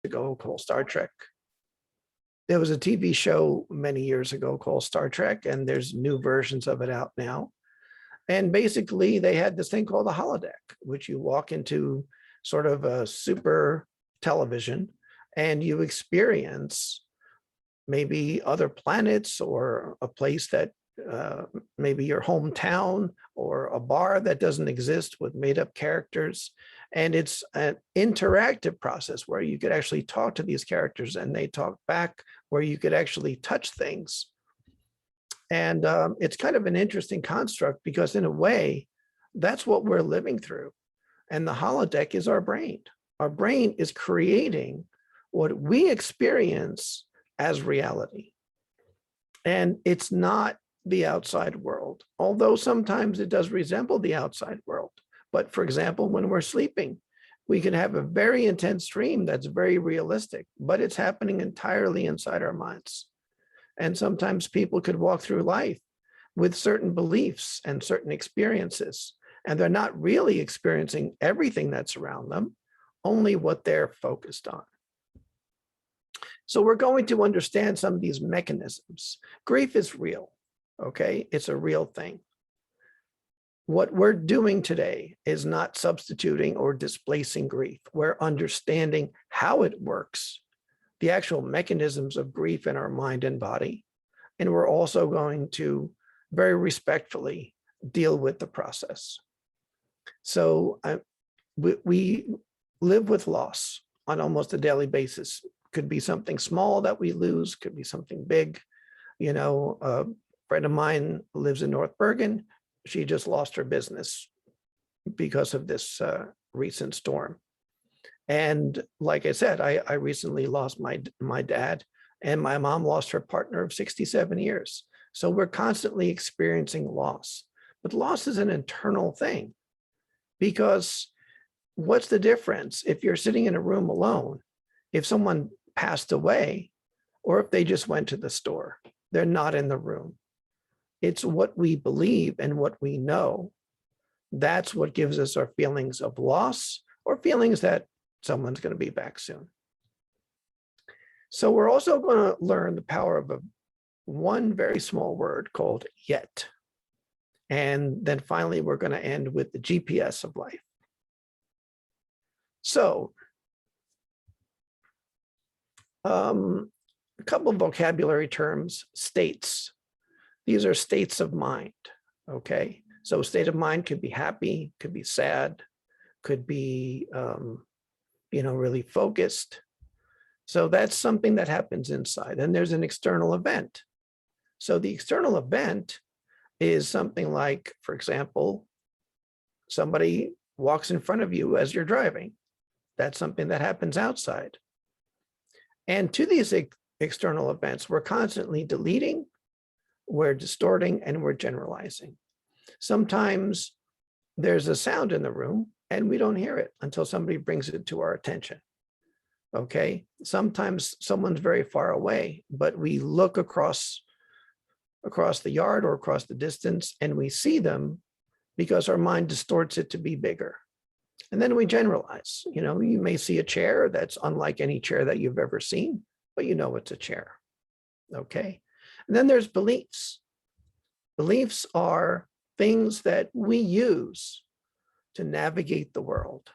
ago called Star Trek. There was a TV show many years ago called Star Trek, and there's new versions of it out now. And basically, they had this thing called a holodeck, which you walk into sort of a super television and you experience maybe other planets or a place that maybe your hometown or a bar that doesn't exist with made up characters. And it's an interactive process where you could actually talk to these characters and they talk back, where you could actually touch things. And it's kind of an interesting construct because in a way, that's what we're living through. And the holodeck is our brain. Our brain is creating what we experience as reality. And it's not the outside world, although sometimes it does resemble the outside world. But for example, when we're sleeping, we can have a very intense dream that's very realistic, but it's happening entirely inside our minds. And sometimes people could walk through life with certain beliefs and certain experiences, and they're not really experiencing everything that's around them, only what they're focused on. So we're going to understand some of these mechanisms. Grief is real, okay? It's a real thing. What we're doing today is not substituting or displacing grief. We're understanding how it works, the actual mechanisms of grief in our mind and body. And we're also going to very respectfully deal with the process. So we live with loss on almost a daily basis. Could be something small that we lose, could be something big. You know, a friend of mine lives in North Bergen. She just lost her business because of this recent storm. And like I said, I recently lost my dad, and my mom lost her partner of 67 years. So we're constantly experiencing loss. But loss is an internal thing, because what's the difference if you're sitting in a room alone, if someone passed away, or if they just went to the store? They're not in the room. It's what we believe and what we know. That's what gives us our feelings of loss, or feelings that someone's going to be back soon. So we're also going to learn the power of one very small word called yet. And then finally, we're going to end with the GPS of life. So a couple of vocabulary terms: states. These are states of mind, okay? So a state of mind could be happy, could be sad, could be, really focused. So that's something that happens inside. And there's an external event. So the external event is something like, for example, somebody walks in front of you as you're driving. That's something that happens outside. And to these external events, we're constantly deleting, we're distorting, and we're generalizing. Sometimes there's a sound in the room and we don't hear it until somebody brings it to our attention. Okay. Sometimes someone's very far away, but we look across the yard or across the distance and we see them because our mind distorts it to be bigger. And then we generalize. You may see a chair that's unlike any chair that you've ever seen, but you know it's a chair. Okay. And then there's beliefs. Beliefs are things that we use to navigate the world.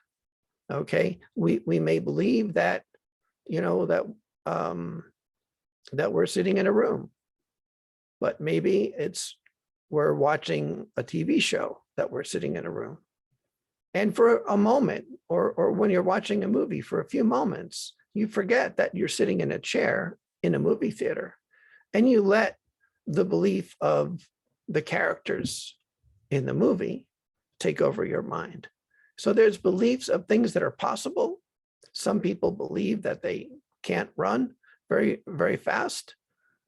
Okay. We may believe that, that we're sitting in a room, but maybe we're watching a TV show that we're sitting in a room. And for a moment, or when you're watching a movie for a few moments, you forget that you're sitting in a chair in a movie theater, and you let the belief of the characters in the movie take over your mind. So there's beliefs of things that are possible. Some people believe that they can't run very, very fast,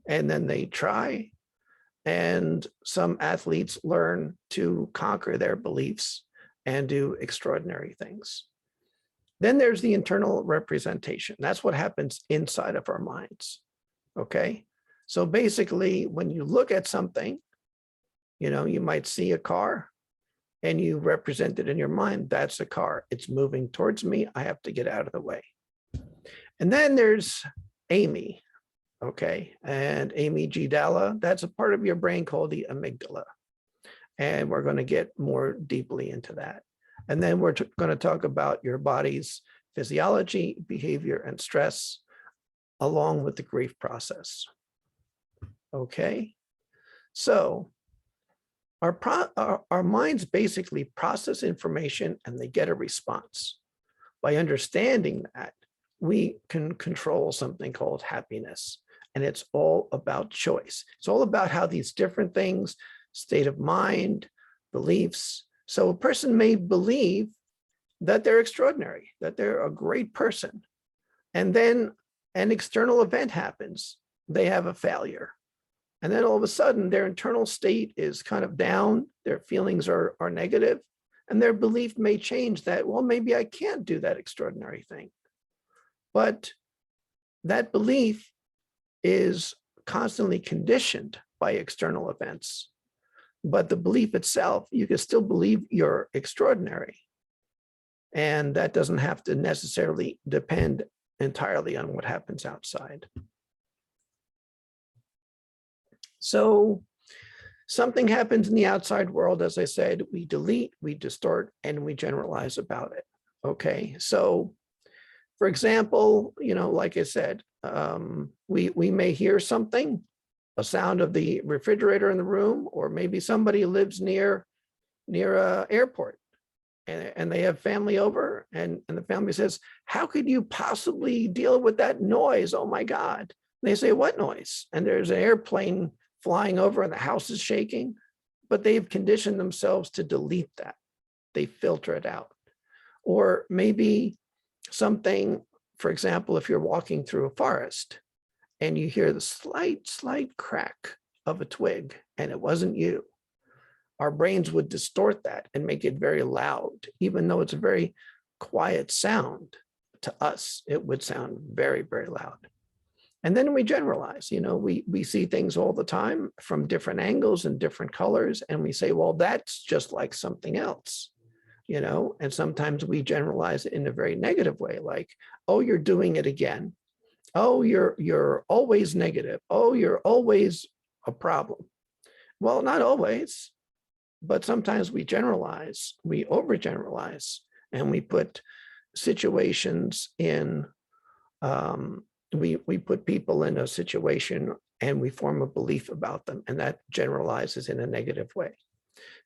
and then they try. And some athletes learn to conquer their beliefs and do extraordinary things. Then there's the internal representation. That's what happens inside of our minds, okay? So basically, when you look at something, you might see a car and you represent it in your mind. That's a car. It's moving towards me. I have to get out of the way. And then there's Amy, okay? And Amy G. Dalla, that's a part of your brain called the amygdala. And we're going to get more deeply into that. And then we're going to talk about your body's physiology, behavior, and stress, along with the grief process. Okay? So our minds basically process information and they get a response. By understanding that, we can control something called happiness. And it's all about choice. It's all about how these different things, state of mind, beliefs. So a person may believe that they're extraordinary, that they're a great person. And then an external event happens. They have a failure. And then all of a sudden, their internal state is kind of down. Their feelings are negative. And their belief may change that, well, maybe I can't do that extraordinary thing. But that belief is constantly conditioned by external events. But the belief itself, you can still believe you're extraordinary. And that doesn't have to necessarily depend entirely on what happens outside. So something happens in the outside world, as I said, we delete, we distort, and we generalize about it. Okay, so for example, like I said, we may hear something, a sound of the refrigerator in the room, or maybe somebody lives near an airport and they have family over and the family says, how could you possibly deal with that noise? Oh my God. And they say, what noise? And there's an airplane flying over and the house is shaking, but they've conditioned themselves to delete that. They filter it out. Or maybe something, for example, if you're walking through a forest and you hear the slight crack of a twig and it wasn't you, our brains would distort that and make it very loud, even though it's a very quiet sound. To us, it would sound very, very loud. And then we generalize, we see things all the time from different angles and different colors. And we say, well, that's just like something else, and sometimes we generalize it in a very negative way, like, oh, you're doing it again. Oh, you're always negative. Oh, you're always a problem. Well, not always, but sometimes we generalize, we overgeneralize, and we put situations in, we put people in a situation and we form a belief about them, and that generalizes in a negative way.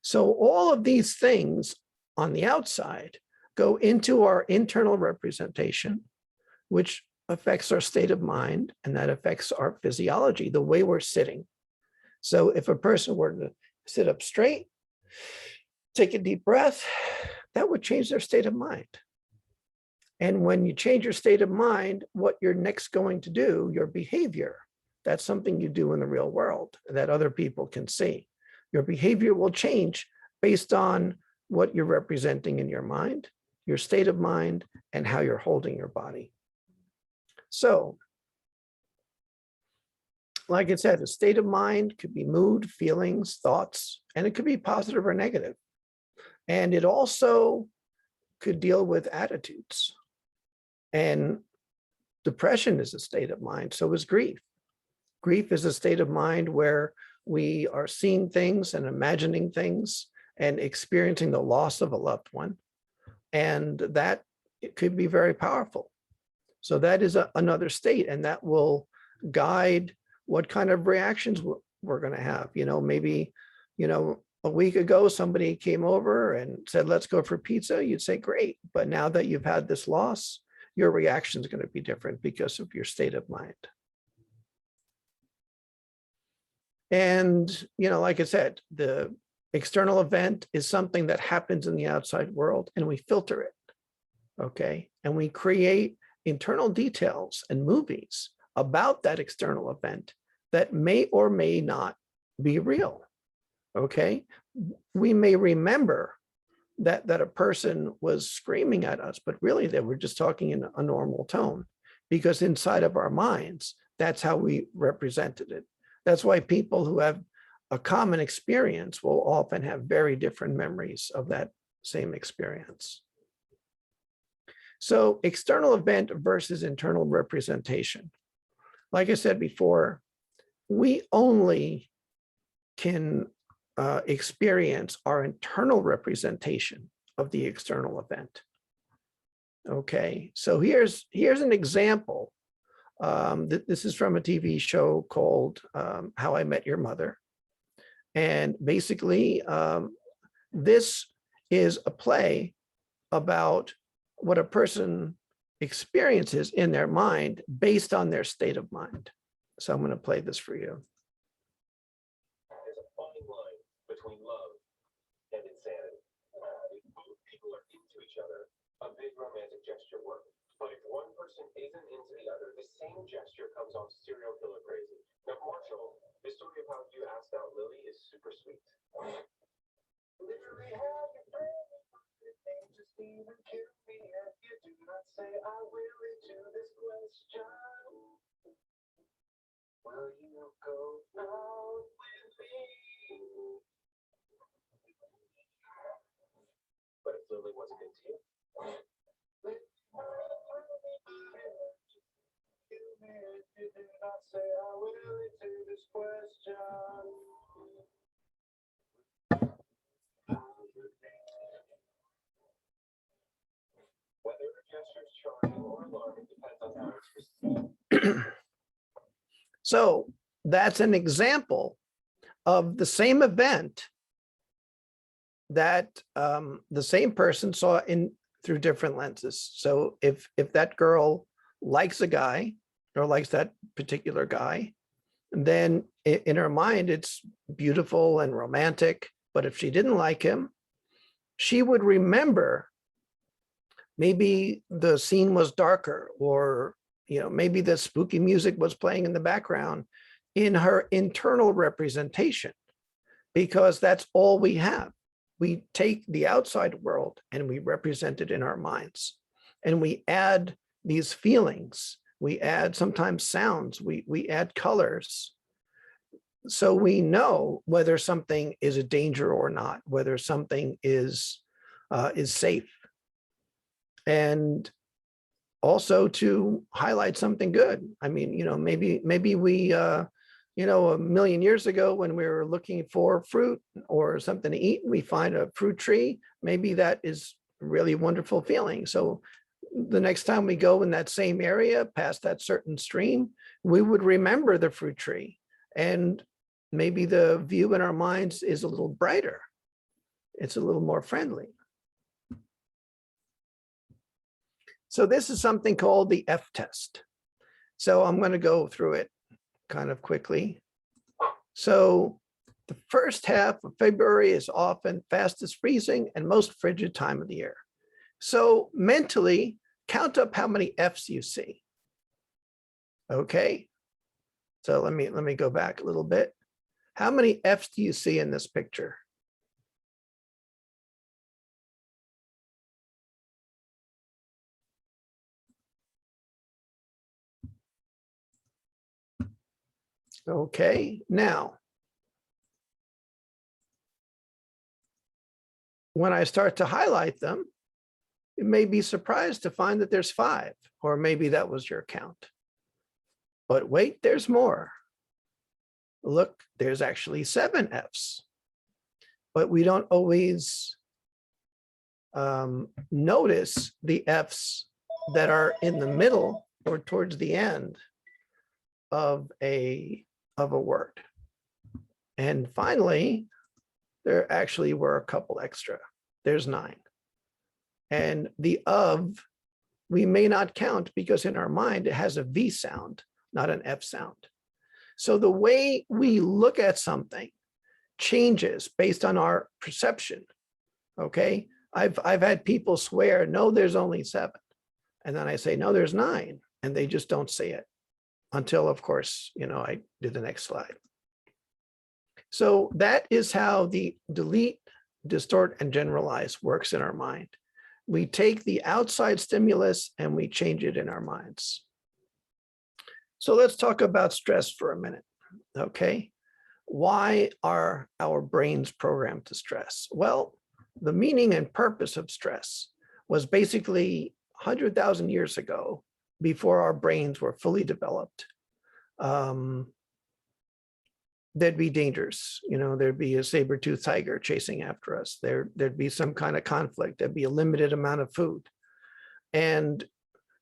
So all of these things on the outside go into our internal representation, which affects our state of mind, and that affects our physiology, the way we're sitting. So if a person were to sit up straight, take a deep breath, that would change their state of mind. And when you change your state of mind, what you're next going to do, your behavior, that's something you do in the real world that other people can see. Your behavior will change based on what you're representing in your mind, your state of mind, and how you're holding your body. So, like I said, a state of mind could be mood, feelings, thoughts, and it could be positive or negative. And it also could deal with attitudes. And depression is a state of mind, so is grief. Grief is a state of mind where we are seeing things and imagining things and experiencing the loss of a loved one. And that it could be very powerful. So that is another state, and that will guide what kind of reactions we're going to have. Maybe, a week ago, somebody came over and said, let's go for pizza. You'd say, great. But now that you've had this loss, your reaction is going to be different because of your state of mind. And, like I said, the external event is something that happens in the outside world, and we filter it. Okay. And we create internal details and movies about that external event that may or may not be real. Okay. We may remember that a person was screaming at us, but really they were just talking in a normal tone, because inside of our minds, that's how we represented it. That's why people who have a common experience will often have very different memories of that same experience. So external event versus internal representation. Like I said before, we only can experience our internal representation of the external event. Okay, so here's an example. This is from a TV show called How I Met Your Mother. And basically, this is a play about what a person experiences in their mind based on their state of mind. So I'm going to play this for you. There's a fine line between love and insanity. If both people are into each other, a big romantic gesture works. But if one person isn't into the other, the same gesture comes off serial killer crazy. Now, Marshall, the story of how you asked out Lily is super sweet. Literally, how you bring me just even kill me if you do not say I will into this question. Will you go out with me? But if Lily wasn't into you, you do not say I will into this question. Whether a gesture is charming or alarming depends on how it's received. So that's an example of the same event that the same person saw through different lenses. So if that girl likes a guy or likes that particular guy, then in her mind, it's beautiful and romantic. But if she didn't like him, she would remember maybe the scene was darker, or maybe the spooky music was playing in the background in her internal representation, because that's all we have. We take the outside world and we represent it in our minds, and we add these feelings. We add sometimes sounds, we add colors. So we know whether something is a danger or not, whether something is safe. And also to highlight something good. I mean, maybe we, a million years ago when we were looking for fruit or something to eat, we find a fruit tree. Maybe that is a really wonderful feeling. So the next time we go in that same area, past that certain stream, we would remember the fruit tree, and maybe the view in our minds is a little brighter. It's a little more friendly. So this is something called the F test. So I'm going to go through it kind of quickly. So the first half of February is often fastest freezing and most frigid time of the year. So mentally count up how many F's you see. Okay. So let me go back a little bit. How many F's do you see in this picture? Okay, now, when I start to highlight them, you may be surprised to find that there's 5, or maybe that was your count. But wait, there's more. Look, there's actually 7 F's, but we don't always notice the F's that are in the middle or towards the end of a word. And finally, there actually were a couple extra. There's 9. And the of, we may not count because in our mind, it has a V sound, not an F sound. So the way we look at something changes based on our perception. Okay. I've had people swear, no, there's only 7. And then I say, no, there's 9. And they just don't say it until, of course, I do the next slide. So that is how the delete, distort, and generalize works in our mind. We take the outside stimulus and we change it in our minds. So let's talk about stress for a minute, okay? Why are our brains programmed to stress? Well, the meaning and purpose of stress was basically 100,000 years ago, before our brains were fully developed, there'd be dangers. There'd be a saber-toothed tiger chasing after us. There'd be some kind of conflict. There'd be a limited amount of food. And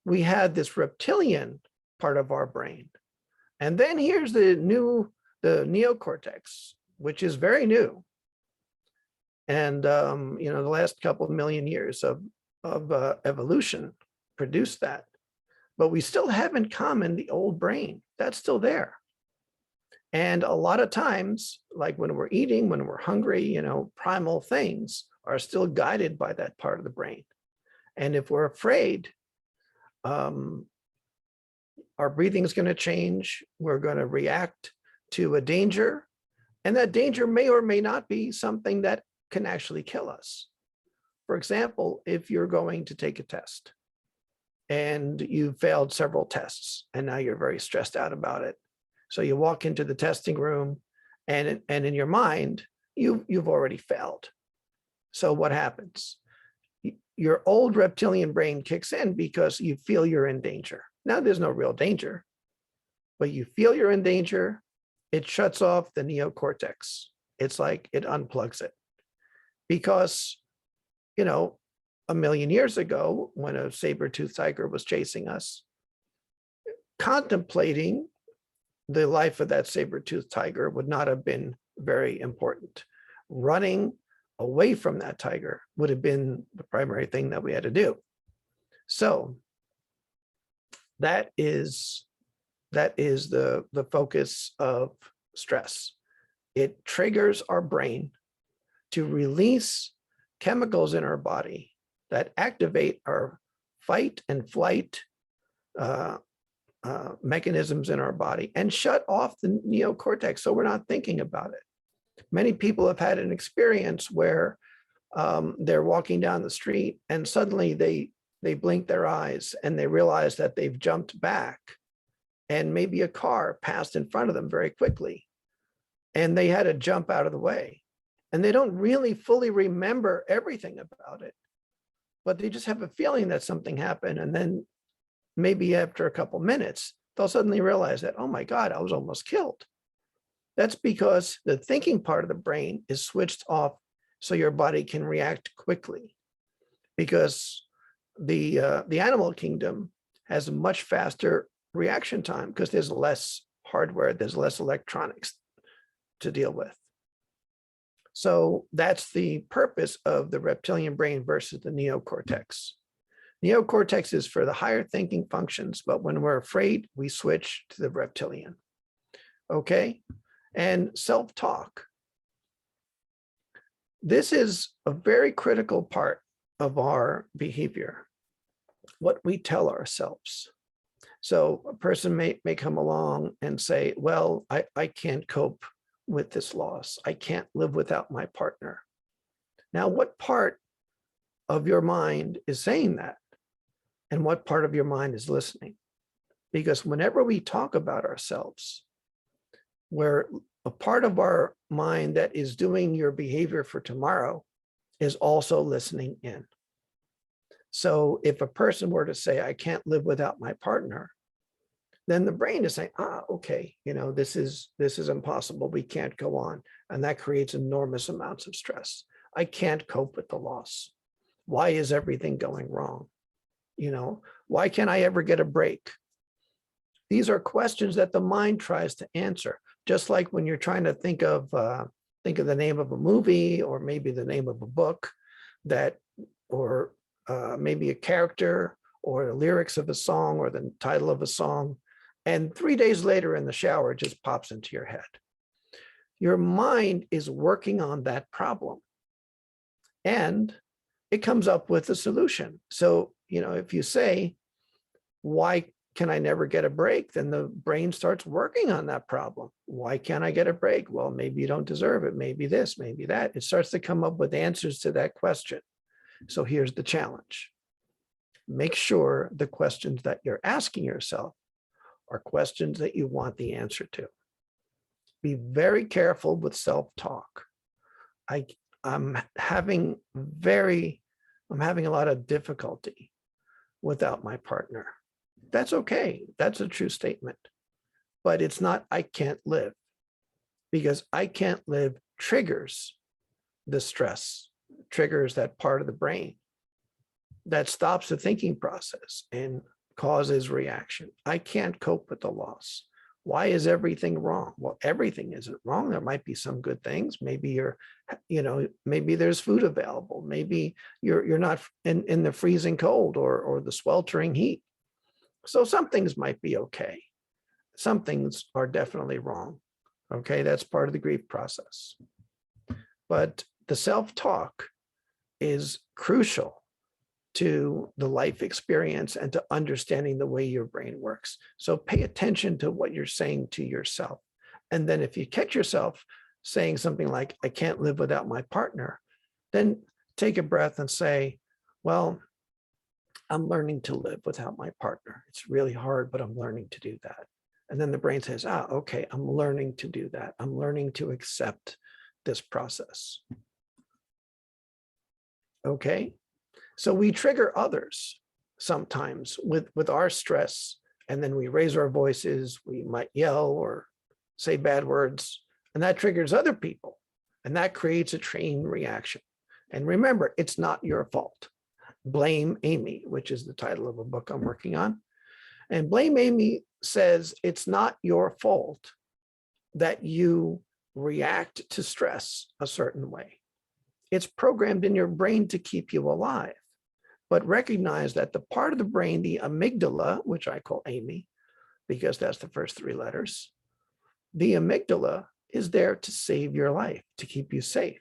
we had this reptilian part of our brain. And then here's the neocortex, which is very new. And, the last couple of million years of evolution produced that. But we still have in common the old brain. That's still there. And a lot of times, like when we're eating, when we're hungry, primal things are still guided by that part of the brain. And if we're afraid, our breathing is going to change. We're going to react to a danger. And that danger may or may not be something that can actually kill us. For example, if you're going to take a test and you failed several tests and now you're very stressed out about it. So you walk into the testing room and in your mind, you've already failed. So what happens? Your old reptilian brain kicks in because you feel you're in danger. Now there's no real danger, but you feel you're in danger. It shuts off the neocortex. It's like it unplugs it. Because, a million years ago, when a saber-toothed tiger was chasing us, contemplating the life of that saber-toothed tiger would not have been very important. Running away from that tiger would have been the primary thing that we had to do. So that is the focus of stress. It triggers our brain to release chemicals in our body that activate our fight and flight mechanisms in our body and shut off the neocortex, so we're not thinking about it. Many people have had an experience where they're walking down the street and suddenly they blink their eyes and they realize that they've jumped back and maybe a car passed in front of them very quickly and they had to jump out of the way. And they don't really fully remember everything about it, but they just have a feeling that something happened. And then maybe after a couple minutes, they'll suddenly realize that, oh my God, I was almost killed. That's because the thinking part of the brain is switched off so your body can react quickly. Because the animal kingdom has a much faster reaction time because there's less hardware, there's less electronics to deal with. So that's the purpose of the reptilian brain versus the neocortex. Neocortex is for the higher thinking functions, but when we're afraid, we switch to the reptilian. Okay? And self-talk. This is a very critical part of our behavior, what we tell ourselves. So a person may come along and say, well, I can't cope with this loss. I can't live without my partner. Now, what part of your mind is saying that? And what part of your mind is listening? Because whenever we talk about ourselves, where a part of our mind that is doing your behavior for tomorrow is also listening in. So if a person were to say, I can't live without my partner, then the brain is saying, okay, this is impossible. We can't go on. And that creates enormous amounts of stress. I can't cope with the loss. Why is everything going wrong? Why can't I ever get a break? These are questions that the mind tries to answer. Just like when you're trying to think of the name of a movie or maybe the name of a book or maybe a character or the lyrics of a song or the title of a song. And 3 days later in the shower, it just pops into your head. Your mind is working on that problem and it comes up with a solution. So, if you say, why can I never get a break? Then the brain starts working on that problem. Why can't I get a break? Well, maybe you don't deserve it. Maybe this, maybe that. It starts to come up with answers to that question. So here's the challenge. Make sure the questions that you're asking yourself are questions that you want the answer to. Be very careful with self-talk. I'm having a lot of difficulty without my partner. That's okay. That's a true statement. But it's not, I can't live, because I can't live triggers the stress, triggers that part of the brain that stops the thinking process and causes reaction. I can't cope with the loss. Why is everything wrong? Well, everything isn't wrong. There might be some good things. Maybe maybe there's food available. Maybe you're not in the freezing cold or the sweltering heat. So some things might be okay. Some things are definitely wrong. Okay, that's part of the grief process. But the self-talk is crucial to the life experience and to understanding the way your brain works. So pay attention to what you're saying to yourself. And then if you catch yourself saying something like, I can't live without my partner, then take a breath and say, well, I'm learning to live without my partner. It's really hard, but I'm learning to do that. And then the brain says, okay, I'm learning to do that. I'm learning to accept this process. Okay. So we trigger others sometimes with our stress, and then we raise our voices, we might yell or say bad words, and that triggers other people, and that creates a chain reaction. And remember, it's not your fault. Blame Amy, which is the title of a book I'm working on. And Blame Amy says it's not your fault that you react to stress a certain way. It's programmed in your brain to keep you alive. But recognize that the part of the brain, the amygdala, which I call Amy, because that's the first three letters, the amygdala is there to save your life, to keep you safe.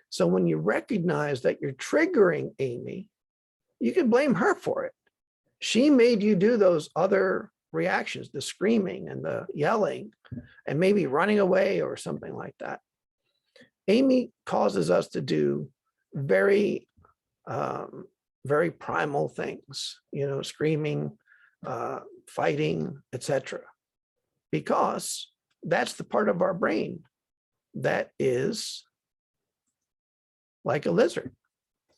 So when you recognize that you're triggering Amy, you can blame her for it. She made you do those other reactions, the screaming and the yelling, and maybe running away or something like that. Amy causes us to do very primal things, screaming, fighting, etc. Because that's the part of our brain that is like a lizard.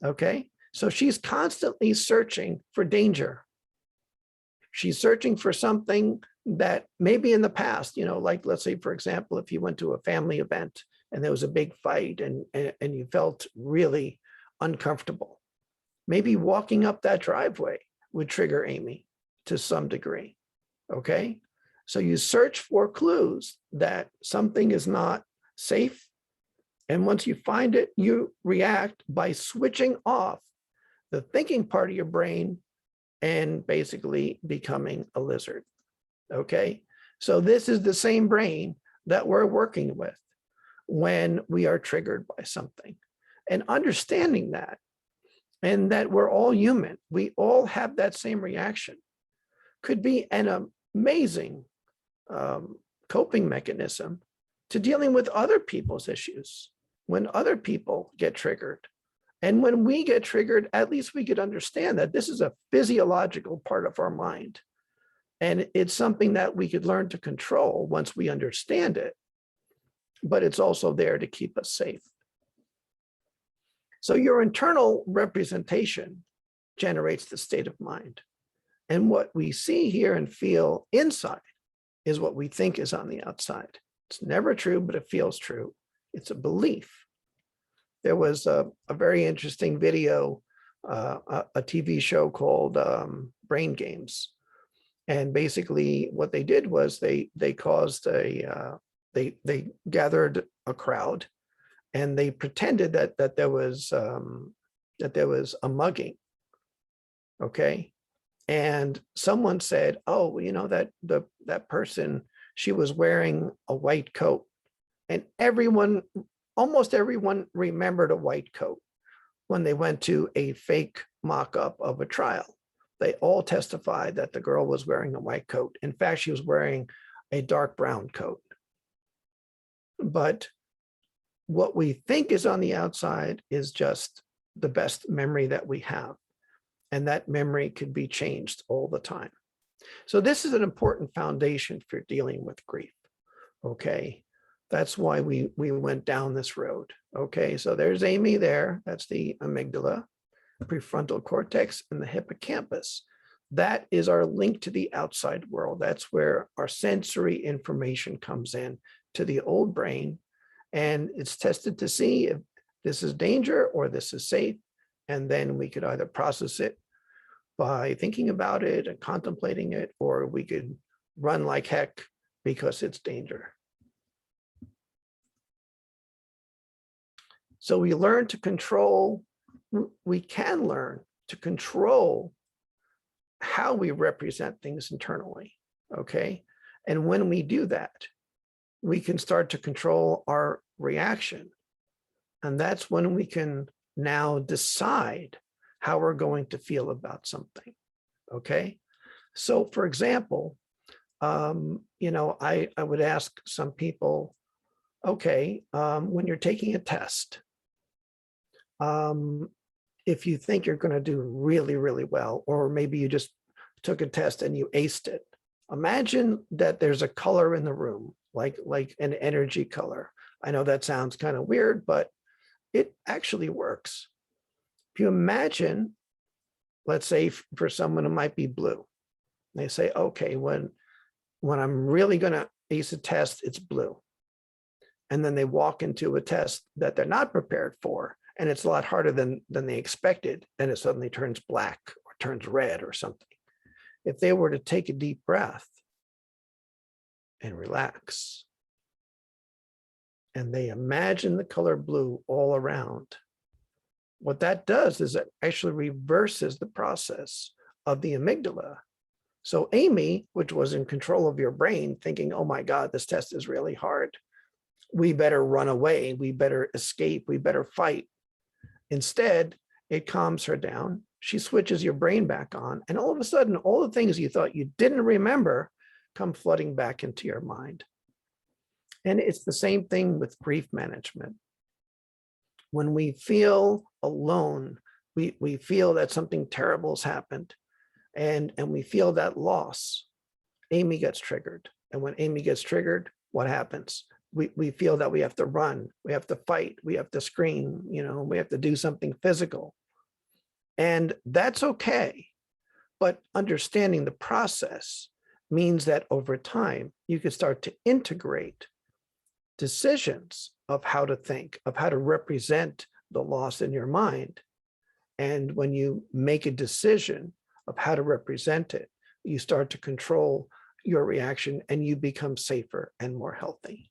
Okay. So she's constantly searching for danger. She's searching for something that maybe in the past, like let's say, for example, if you went to a family event and there was a big fight and you felt really uncomfortable, maybe walking up that driveway would trigger Amy to some degree. Okay. So you search for clues that something is not safe. And once you find it, you react by switching off the thinking part of your brain and basically becoming a lizard. Okay. So this is the same brain that we're working with when we are triggered by something, and understanding that, and that we're all human. We all have that same reaction could be an amazing coping mechanism to dealing with other people's issues when other people get triggered. And when we get triggered, at least we could understand that this is a physiological part of our mind. And it's something that we could learn to control once we understand it, but it's also there to keep us safe. So your internal representation generates the state of mind. And what we see, hear, and feel inside is what we think is on the outside. It's never true, but it feels true. It's a belief. There was a very interesting video, a TV show called Brain Games. And basically what they did was they caused they gathered a crowd, and they pretended that there was a mugging. Okay. And someone said, oh, that person, she was wearing a white coat. And almost everyone remembered a white coat when they went to a fake mock-up of a trial. They all testified that the girl was wearing a white coat. In fact, she was wearing a dark brown coat. But what we think is on the outside is just the best memory that we have. And that memory could be changed all the time. So this is an important foundation for dealing with grief. Okay. That's why we went down this road. Okay. So there's Amy there. That's the amygdala. prefrontal cortex, and the hippocampus. That is our link to the outside world. That's where our sensory information comes in to the old brain. And it's tested to see if this is danger or this is safe. And then we could either process it by thinking about it and contemplating it, or we could run like heck because it's danger. So we learn to control, we can learn to control how we represent things internally, okay? And when we do that, we can start to control our reaction. And that's when we can now decide how we're going to feel about something, okay? So for example, you know, I would ask some people, okay, when you're taking a test, if you think you're going to do really, really well, or maybe you just took a test and you aced it, imagine that there's a color in the room, like an energy color. I know that sounds kind of weird, but it actually works. If you imagine, let's say for someone it might be blue, they say, okay, when I'm really going to ace a test, it's blue. And then they walk into a test that they're not prepared for, and it's a lot harder than they expected, and it suddenly turns black or turns red or something. If they were to take a deep breath and relax, and they imagine the color blue all around, what that does is it actually reverses the process of the amygdala. So Amy, which was in control of your brain, thinking, oh my God, this test is really hard, we better run away, we better escape, we better fight. Instead, it calms her down. She switches your brain back on, and all of a sudden, all the things you thought you didn't remember come flooding back into your mind. And it's the same thing with grief management. When we feel alone, we feel that something terrible has happened, and we feel that loss, Amy gets triggered. And when Amy gets triggered, what happens? We feel that we have to run, we have to fight, we have to scream, you know, we have to do something physical. And that's okay. But understanding the process means that over time, you can start to integrate decisions of how to think, of how to represent the loss in your mind. And when you make a decision of how to represent it, you start to control your reaction and you become safer and more healthy.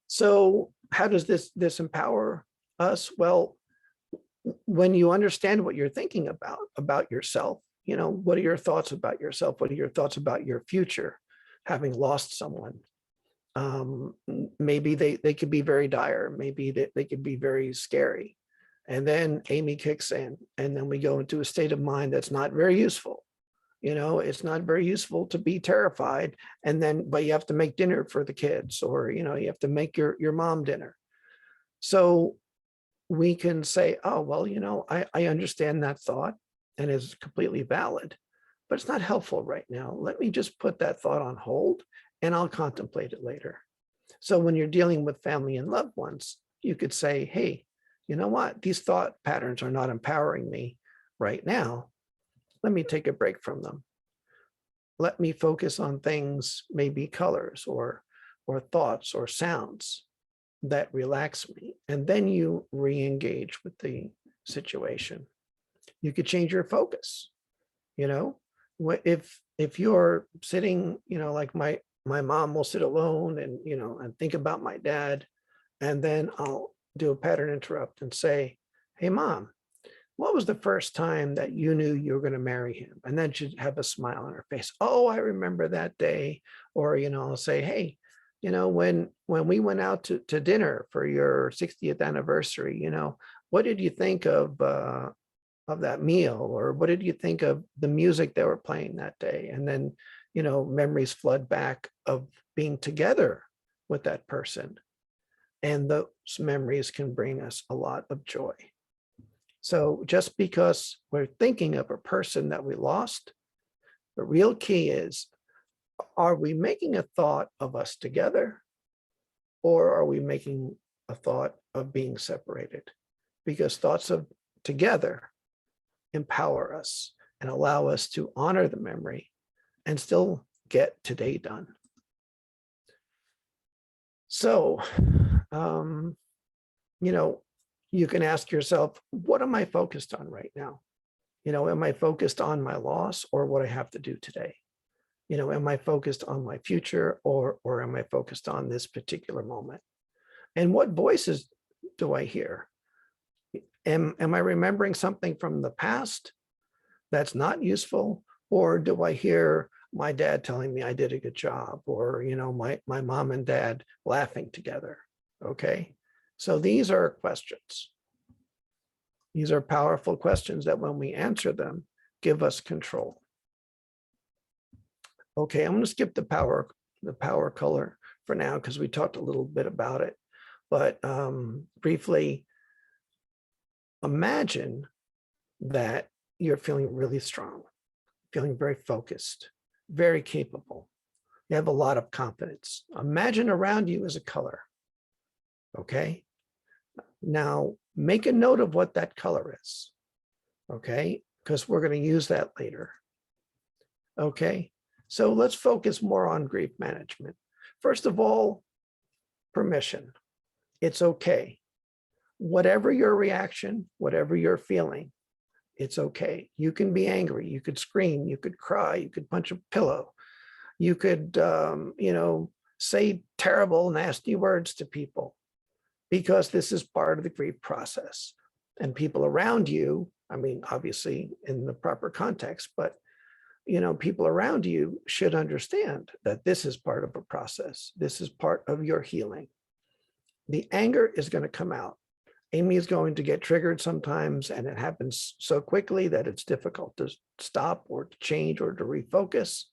So how does this empower us? Well, when you understand what you're thinking about yourself, you know, what are your thoughts about yourself? What are your thoughts about your future, having lost someone? Maybe they could be very dire. Maybe they could be very scary. And then Amy kicks in, and then we go into a state of mind that's not very useful. You know, it's not very useful to be terrified, but you have to make dinner for the kids, or, you know, you have to make your mom dinner. So we can say, oh, well, you know, I understand that thought and it's completely valid, but it's not helpful right now. Let me just put that thought on hold and I'll contemplate it later. So when you're dealing with family and loved ones, you could say, hey, you know what? These thought patterns are not empowering me right now. Let me take a break from them. Let me focus on things, maybe colors or thoughts or sounds that relax me. And then you re-engage with the situation. You could change your focus. You know, if you're sitting, you know, like my mom will sit alone and, you know, and think about my dad, and then I'll do a pattern interrupt and say, hey, Mom, what was the first time that you knew you were going to marry him? And then she'd have a smile on her face. Oh, I remember that day. Or, you know, I'll say, hey, you know, when we went out to dinner for your 60th anniversary, you know, what did you think of that meal? Or what did you think of the music they were playing that day? And then, you know, memories flood back of being together with that person. And those memories can bring us a lot of joy. So just because we're thinking of a person that we lost, the real key is, are we making a thought of us together, or are we making a thought of being separated, because thoughts of together empower us and allow us to honor the memory and still get today done. So, you can ask yourself, what am I focused on right now? Am I focused on my loss or what I have to do today? Am I focused on my future or am I focused on this particular moment? And what voices do I hear? Am I remembering something from the past that's not useful? Or do I hear my dad telling me I did a good job, or, my mom and dad laughing together? Okay. So these are questions. These are powerful questions that when we answer them, give us control. Okay, I'm going to skip the power color for now because we talked a little bit about it. But briefly, imagine that you're feeling really strong, feeling very focused, very capable. You have a lot of confidence. Imagine around you is a color. Okay. Now make a note of what that color is. Okay. Because we're going to use that later. Okay. So let's focus more on grief management. First of all, permission. It's okay. Whatever your reaction, whatever you're feeling, it's okay. You can be angry. You could scream. You could cry. You could punch a pillow. You could, say terrible, nasty words to people, because this is part of the grief process. And people around you, obviously in the proper context, but people around you should understand that this is part of a process. This is part of your healing. The anger is going to come out. Amy is going to get triggered sometimes, and it happens so quickly that it's difficult to stop or to change or to refocus,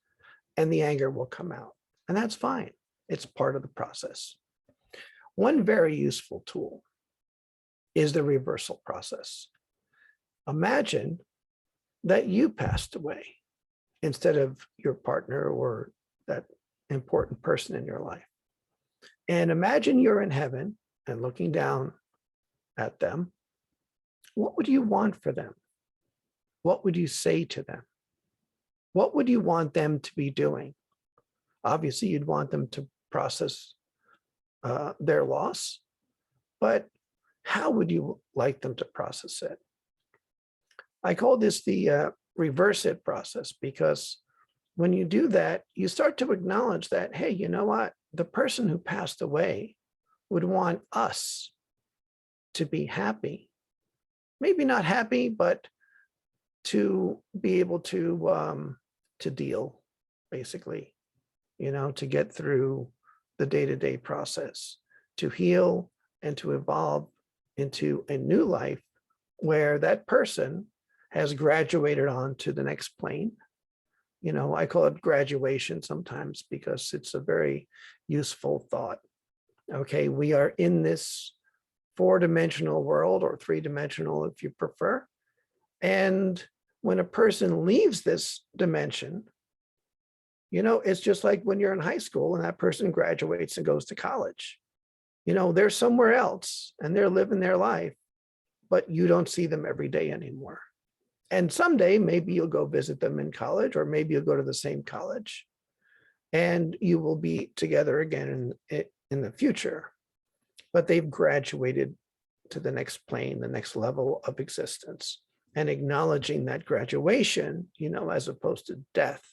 and the anger will come out. And that's fine. It's part of the process. One very useful tool is the reversal process. Imagine that you passed away instead of your partner or that important person in your life. And imagine you're in heaven and looking down at them. What would you want for them? What would you say to them? What would you want them to be doing? Obviously, you'd want them to process their loss, but how would you like them to process it? I call this the reverse it process, because when you do that, you start to acknowledge that, hey, you know what? The person who passed away would want us to be happy. Maybe not happy, but to be able to deal, basically, to get through the day-to-day process, to heal and to evolve into a new life where that person has graduated on to the next plane. I call it graduation sometimes because it's a very useful thought. Okay, we are in this 4-dimensional world, or 3-dimensional if you prefer. And when a person leaves this dimension, it's just like when you're in high school and that person graduates and goes to college. They're somewhere else and they're living their life, but you don't see them every day anymore. And someday, maybe you'll go visit them in college, or maybe you'll go to the same college and you will be together again in the future. But they've graduated to the next plane, the next level of existence, and acknowledging that graduation, as opposed to death,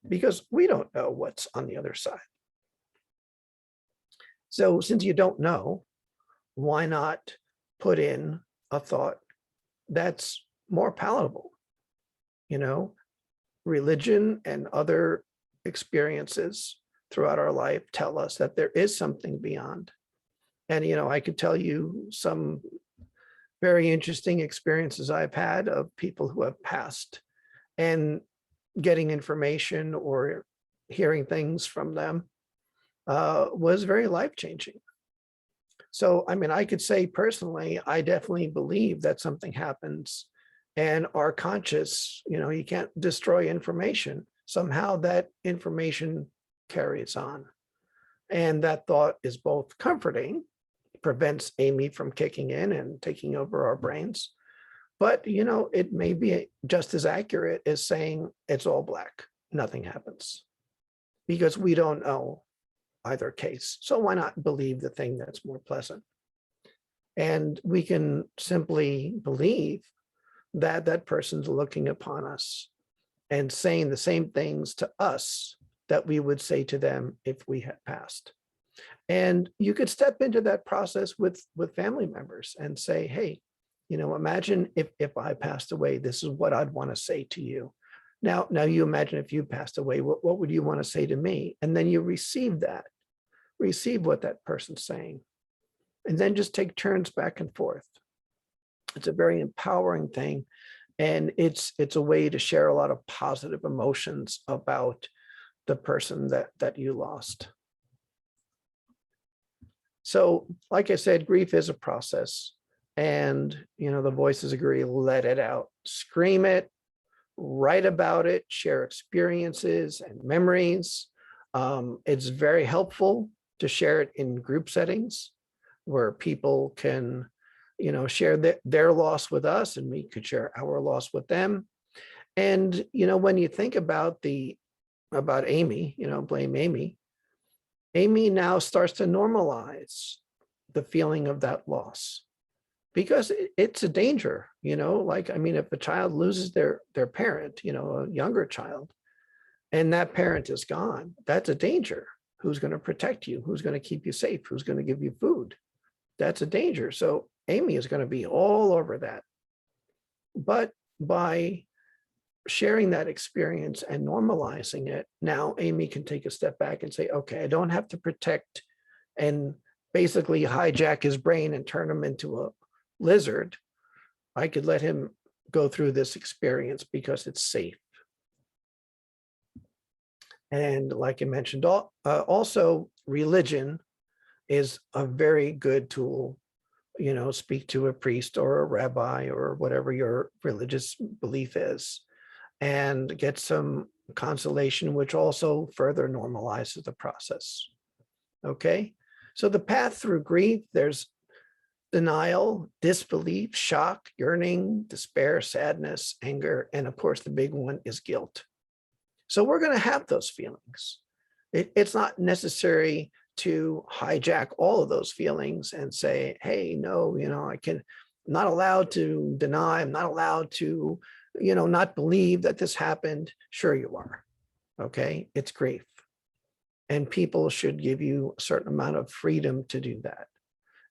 because we don't know what's on the other side. So since you don't know, why not put in a thought that's more palatable? Religion and other experiences throughout our life tell us that there is something beyond. And, I could tell you some very interesting experiences I've had of people who have passed, and getting information or hearing things from them was very life-changing. So, I could say personally, I definitely believe that something happens and our conscious, you can't destroy information. Somehow that information carries on. And that thought is both comforting, prevents Amy from kicking in and taking over our brains. But, you know, it may be just as accurate as saying it's all black, nothing happens, because we don't know either case. So why not believe the thing that's more pleasant? And we can simply believe that that person's looking upon us and saying the same things to us that we would say to them if we had passed. And you could step into that process with family members and say, hey, you know, imagine if I passed away, this is what I'd want to say to you. Now you imagine if you passed away, what would you want to say to me? And then you receive what that person's saying. And then just take turns back and forth. It's a very empowering thing. And it's a way to share a lot of positive emotions about the person that you lost. So, like I said, grief is a process. And, you know, the voices agree, let it out, scream it, write about it, share experiences and memories. It's very helpful to share it in group settings where people can, you know, share their loss with us and we could share our loss with them. And, you know, when you think about Amy, you know, blame Amy, Amy now starts to normalize the feeling of that loss, because it's a danger, you know, like, I mean, if a child loses their parent, you know, a younger child, and that parent is gone, that's a danger. Who's going to protect you? Who's going to keep you safe? Who's going to give you food? That's a danger. So Amy is going to be all over that. But by sharing that experience and normalizing it, now Amy can take a step back and say, okay, I don't have to protect and basically hijack his brain and turn him into a lizard. I could let him go through this experience because it's safe. And like I mentioned, also religion is a very good tool. You know, speak to a priest or a rabbi or whatever your religious belief is, and get some consolation, which also further normalizes the process. Okay, so the path through grief, there's denial, disbelief, shock, yearning, despair, sadness, anger, and of course, the big one is guilt. So we're going to have those feelings. It's not necessary to hijack all of those feelings and say, hey, no, you know, I'm not allowed to deny, I'm not allowed to, you know, not believe that this happened. Sure you are. Okay, it's grief. And people should give you a certain amount of freedom to do that.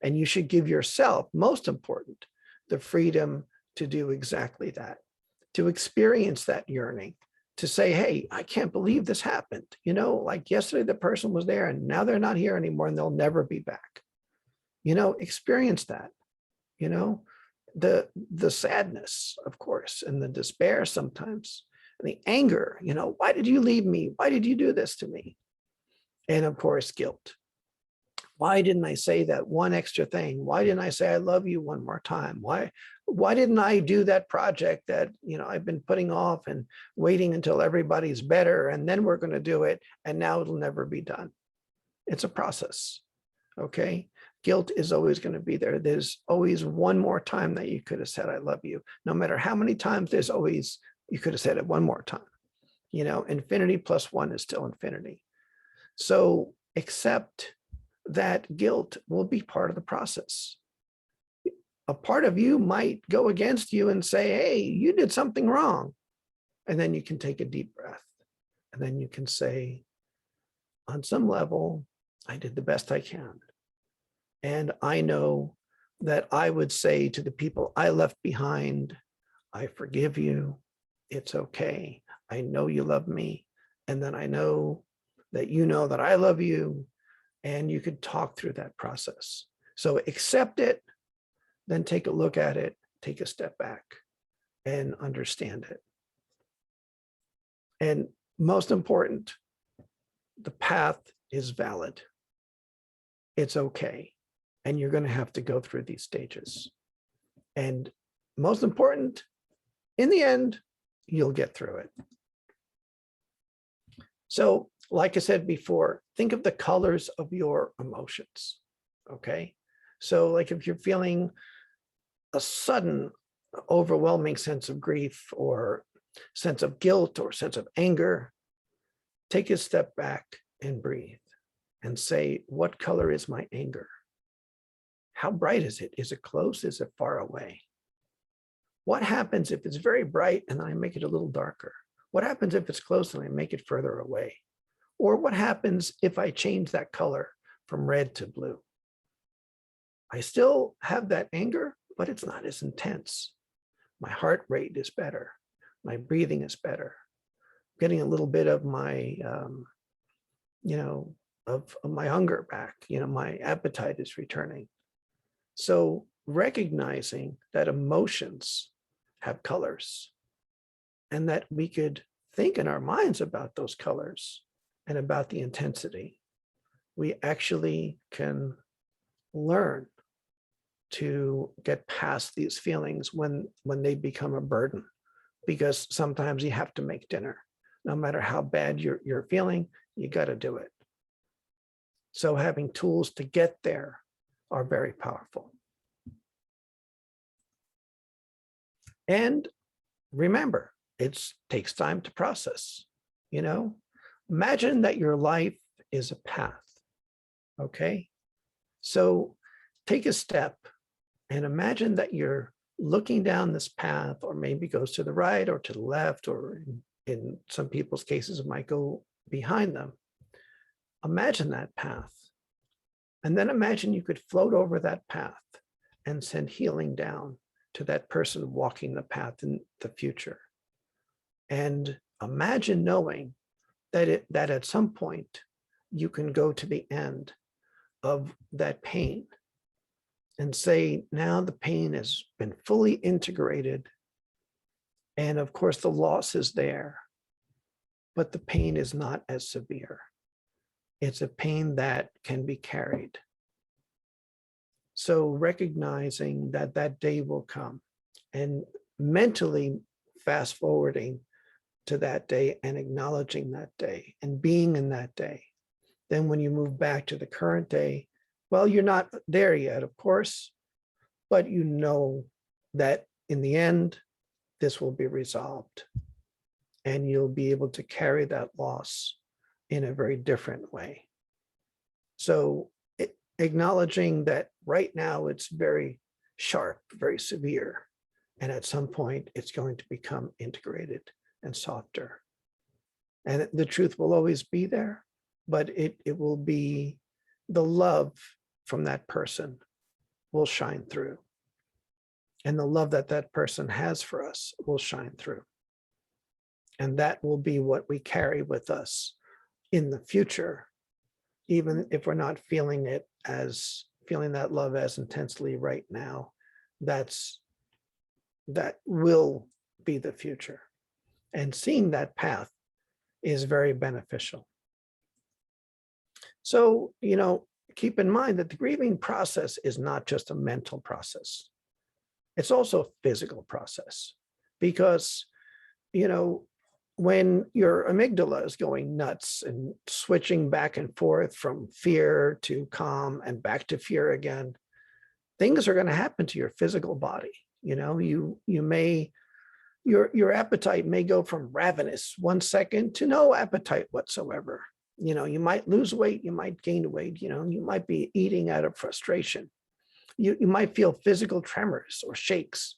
And you should give yourself, most important, the freedom to do exactly that, to experience that yearning, to say, hey, I can't believe this happened. You know, like yesterday, the person was there and now they're not here anymore and they'll never be back. You know, experience that, you know, the sadness, of course, and the despair sometimes, and the anger, you know, why did you leave me? Why did you do this to me? And of course, guilt. Why didn't I say that one extra thing? Why didn't I say I love you one more time? Why didn't I do that project that, you know, I've been putting off and waiting until everybody's better and then we're going to do it and now it'll never be done? It's a process. Okay. Guilt is always going to be there. There's always one more time that you could have said I love you. No matter how many times, there's always, you could have said it one more time. You know, infinity plus one is still infinity. So accept that guilt will be part of the process. A part of you might go against you and say, hey, you did something wrong. And then you can take a deep breath. And then you can say, on some level, I did the best I can. And I know that I would say to the people I left behind, I forgive you. It's okay. I know you love me. And then I know that you know that I love you. And you could talk through that process. So accept it, then take a look at it, take a step back and understand it. And most important, the path is valid. It's okay. And you're going to have to go through these stages. And most important, in the end, you'll get through it. So, like I said before, think of the colors of your emotions, okay? So like if you're feeling a sudden overwhelming sense of grief or sense of guilt or sense of anger, take a step back and breathe and say, what color is my anger? How bright is it? Is it close? Is it far away? What happens if it's very bright and I make it a little darker? What happens if it's close and I make it further away? Or what happens if I change that color from red to blue? I still have that anger, but it's not as intense. My heart rate is better. My breathing is better. Getting a little bit of my, of my hunger back. My appetite is returning. So recognizing that emotions have colors and that we could think in our minds about those colors and about the intensity, we actually can learn to get past these feelings when they become a burden, because sometimes you have to make dinner. No matter how bad you're feeling, you got to do it. So having tools to get there are very powerful. And remember, it takes time to process. Imagine that your life is a path. Okay. So take a step and imagine that you're looking down this path, or maybe goes to the right or to the left, or in some people's cases, it might go behind them. Imagine that path. And then imagine you could float over that path and send healing down to that person walking the path in the future. And imagine knowing that at some point you can go to the end of that pain and say, now the pain has been fully integrated. And of course, the loss is there, but the pain is not as severe. It's a pain that can be carried. So recognizing that that day will come and mentally fast forwarding to that day and acknowledging that day and being in that day. Then when you move back to the current day, well, you're not there yet, of course, but you know that in the end, this will be resolved and you'll be able to carry that loss in a very different way. So acknowledging that right now it's very sharp, very severe, and at some point it's going to become integrated and softer. And the truth will always be there, but it will be the love from that person will shine through. And the love that that person has for us will shine through. And that will be what we carry with us in the future, even if we're not feeling that love as intensely right now. That will be the future. And seeing that path is very beneficial. So, keep in mind that the grieving process is not just a mental process. It's also a physical process, because, when your amygdala is going nuts and switching back and forth from fear to calm and back to fear again, things are going to happen to your physical body. Your appetite may go from ravenous 1 second to no appetite whatsoever. You might lose weight, you might gain weight, you might be eating out of frustration. You might feel physical tremors or shakes.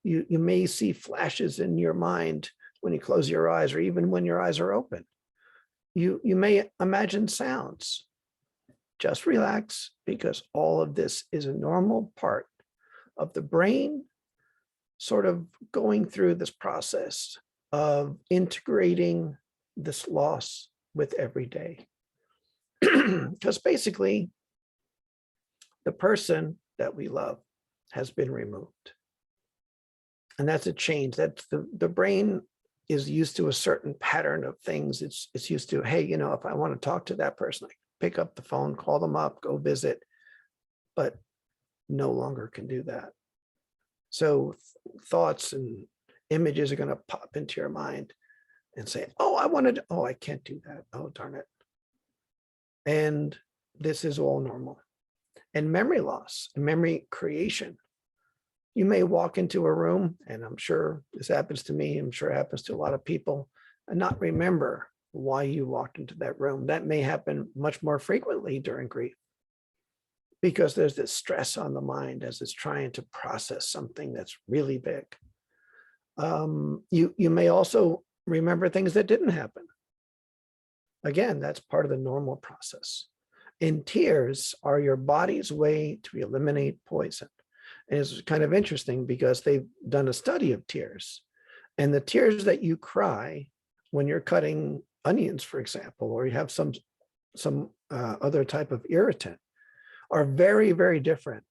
You may see flashes in your mind when you close your eyes, or even when your eyes are open. You may imagine sounds. Just relax, because all of this is a normal part of the brain sort of going through this process of integrating this loss with every day. Because basically, the person that we love has been removed. And that's a change. That's the brain is used to a certain pattern of things. It's used to, hey, if I want to talk to that person, I pick up the phone, call them up, go visit, but no longer can do that. So thoughts and images are going to pop into your mind and say, I can't do that. Oh, darn it. And this is all normal. and memory loss and memory creation. You may walk into a room, and I'm sure this happens to me, I'm sure it happens to a lot of people, and not remember why you walked into that room. That may happen much more frequently during grief, because there's this stress on the mind as it's trying to process something that's really big. You may also remember things that didn't happen. Again, that's part of the normal process. And tears are your body's way to eliminate poison. And it's kind of interesting because they've done a study of tears, and the tears that you cry when you're cutting onions, for example, or you have some other type of irritant, are very, very different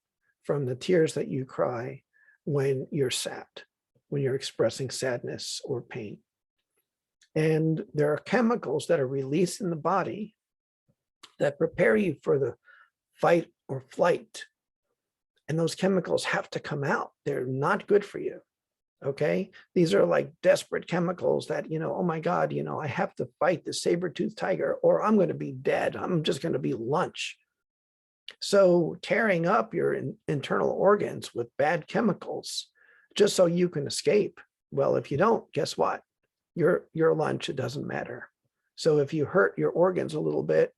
from the tears that you cry when you're sad, when you're expressing sadness or pain. And there are chemicals that are released in the body that prepare you for the fight or flight. And those chemicals have to come out. They're not good for you. Okay. These are like desperate chemicals that, oh my God, I have to fight the saber-toothed tiger or I'm going to be dead. I'm just going to be lunch. So tearing up your internal organs with bad chemicals just so you can escape. Well, if you don't, guess what? You're lunch. It doesn't matter. So if you hurt your organs a little bit,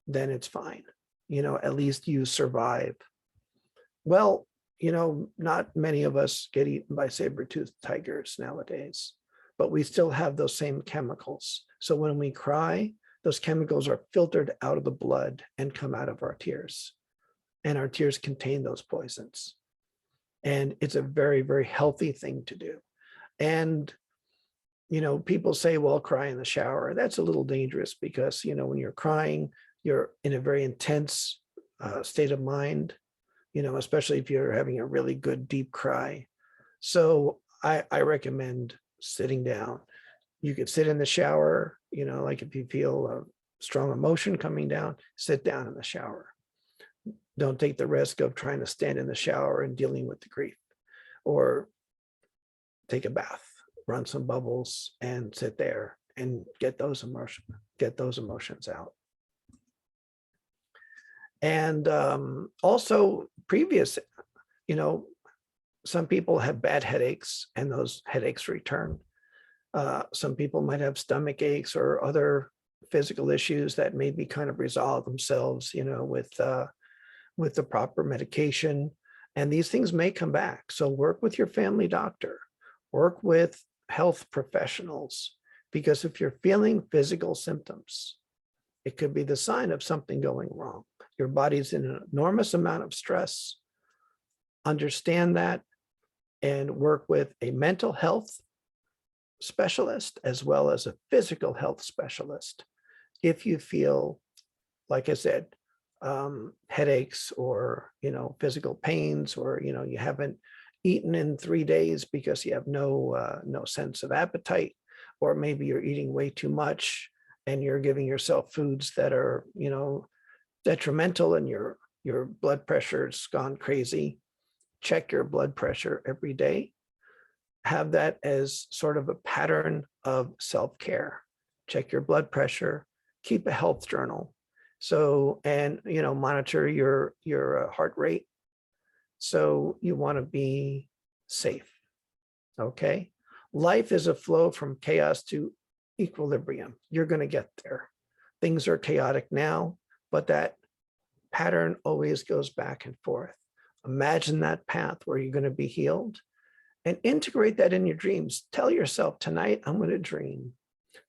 then it's fine. At least you survive. Well, not many of us get eaten by saber-toothed tigers nowadays, but we still have those same chemicals. So when we cry, those chemicals are filtered out of the blood and come out of our tears. And our tears contain those poisons. And it's a very, very healthy thing to do. And, people say, well, cry in the shower. That's a little dangerous because, when you're crying, you're in a very intense state of mind, especially if you're having a really good deep cry. So I recommend sitting down. You could sit in the shower, like if you feel a strong emotion coming down, sit down in the shower. Don't take the risk of trying to stand in the shower and dealing with the grief, or take a bath, run some bubbles and sit there and get those emotions out. And also previous, some people have bad headaches and those headaches return. Some people might have stomach aches or other physical issues that maybe kind of resolve themselves, with the proper medication. And these things may come back. So work with your family doctor, work with health professionals, because if you're feeling physical symptoms, it could be the sign of something going wrong. Your body's in an enormous amount of stress. Understand that and work with a mental health specialist as well as a physical health specialist if you feel, like I said, headaches or physical pains, or you haven't eaten in 3 days because you have no sense of appetite, or maybe you're eating way too much and you're giving yourself foods that are detrimental and your blood pressure's gone crazy. Check your blood pressure every day. Have that as sort of a pattern of self-care. Check your blood pressure, keep a health journal. So, and, monitor your heart rate. So you want to be safe. Okay. Life is a flow from chaos to equilibrium. You're going to get there. Things are chaotic now, but that pattern always goes back and forth. Imagine that path where you're going to be healed and integrate that in your dreams. Tell yourself, tonight, I'm going to dream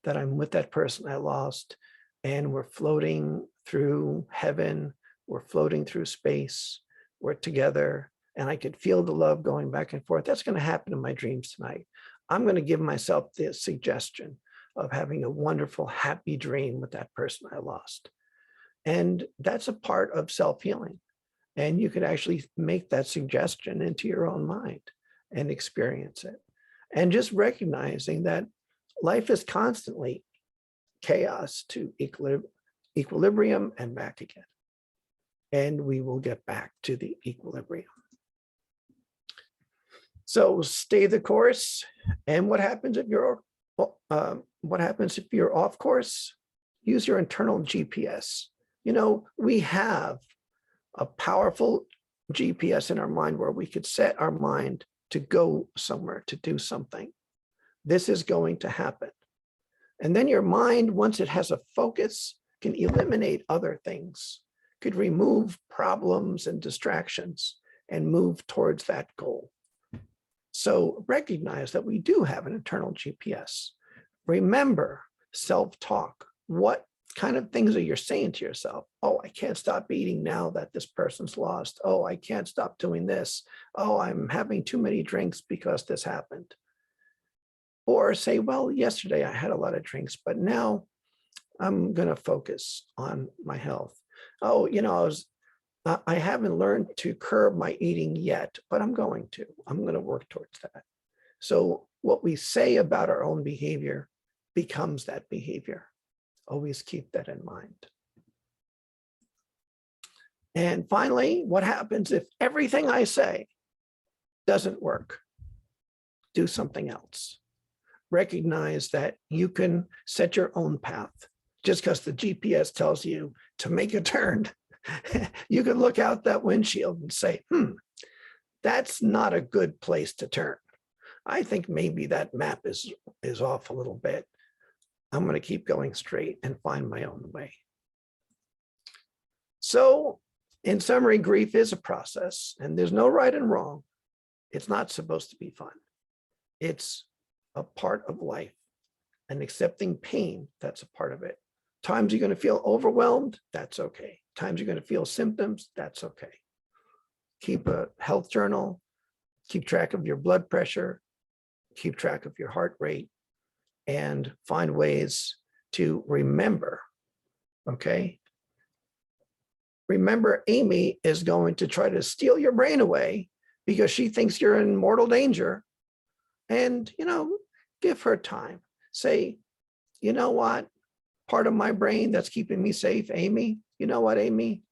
that I'm with that person I lost and we're floating through heaven. We're floating through space. We're together and I could feel the love going back and forth. That's going to happen in my dreams tonight. I'm going to give myself the suggestion of having a wonderful, happy dream with that person I lost. And that's a part of self-healing. And you could actually make that suggestion into your own mind and experience it. And just recognizing that life is constantly chaos to equilibrium and back again. And we will get back to the equilibrium. So stay the course. And what happens if you're off course? Use your internal GPS. We have a powerful GPS in our mind where we could set our mind to go somewhere, to do something. This is going to happen. And then your mind, once it has a focus, can eliminate other things, could remove problems and distractions and move towards that goal. So recognize that we do have an internal GPS. Remember self-talk. What kind of things are you saying to yourself? Oh, I can't stop eating now that this person's lost. Oh, I can't stop doing this. Oh, I'm having too many drinks because this happened. Or say, well, yesterday I had a lot of drinks, but now I'm going to focus on my health. Oh, I haven't learned to curb my eating yet, but I'm going to. I'm going to work towards that. So what we say about our own behavior becomes that behavior. Always keep that in mind. And finally, what happens if everything I say doesn't work? Do something else. Recognize that you can set your own path. Just because the GPS tells you to make a turn, you can look out that windshield and say, that's not a good place to turn. I think maybe that map is off a little bit. I'm going to keep going straight and find my own way. So in summary, grief is a process and there's no right and wrong. It's not supposed to be fun. It's a part of life, and accepting pain, that's a part of it. Times you're going to feel overwhelmed, that's okay. Times you're going to feel symptoms, that's okay. Keep a health journal, keep track of your blood pressure, keep track of your heart rate, and find ways to remember, okay? Remember, Amy is going to try to steal your brain away because she thinks you're in mortal danger. And, give her time. Say, you know what? Part of my brain that's keeping me safe, Amy, you know what, Amy?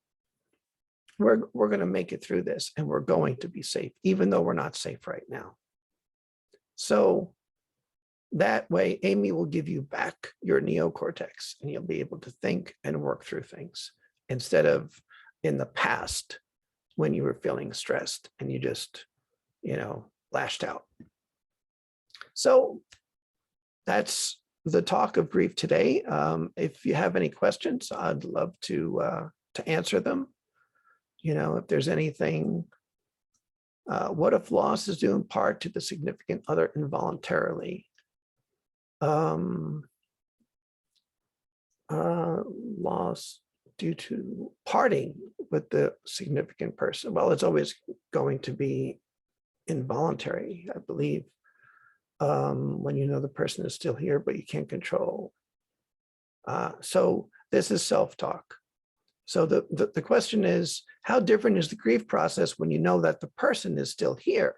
We're going to make it through this and we're going to be safe, even though we're not safe right now. So that way, Amy will give you back your neocortex and you'll be able to think and work through things instead of in the past when you were feeling stressed and you just, lashed out. So that's the talk of grief today. If you have any questions, I'd love to answer them. If there's anything, what if loss is due in part to the significant other involuntarily? Loss due to parting with the significant person. Well, it's always going to be involuntary, I believe. When the person is still here, but you can't control. So this is self-talk. So the question is, how different is the grief process when you know that the person is still here,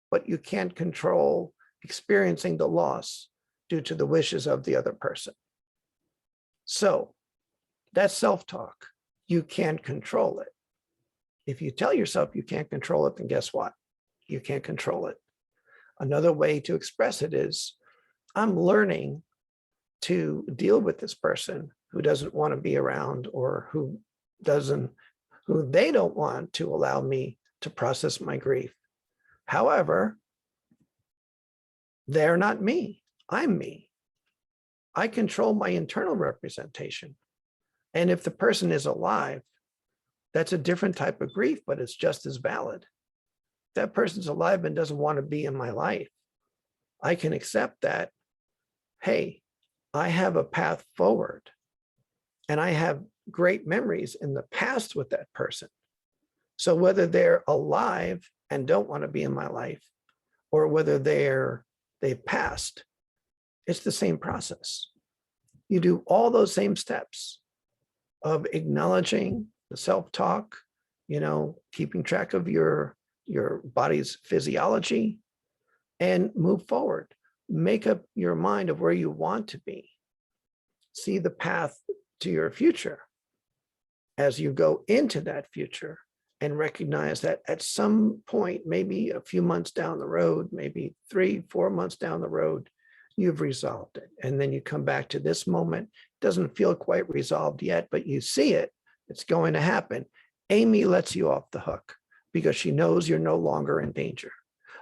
but you can't control experiencing the loss due to the wishes of the other person? So that's self-talk. You can't control it. If you tell yourself you can't control it, then guess what? You can't control it. Another way to express it is, I'm learning to deal with this person who doesn't want to be around or who they don't want to allow me to process my grief. However, they're not me. I'm me. I control my internal representation. And if the person is alive, that's a different type of grief, but it's just as valid. That person's alive and doesn't want to be in my life. I can accept that, hey, I have a path forward and I have great memories in the past with that person. So whether they're alive and don't want to be in my life or whether they've passed, it's the same process. You do all those same steps of acknowledging the self-talk, keeping track of your body's physiology, and move forward. Make up your mind of where you want to be. See the path to your future as you go into that future, and recognize that at some point, maybe a few months down the road, maybe 3-4 months down the road, you've resolved it. And then you come back to this moment. It doesn't feel quite resolved yet, but you see it. It's going to happen. Amy lets you off the hook because she knows you're no longer in danger.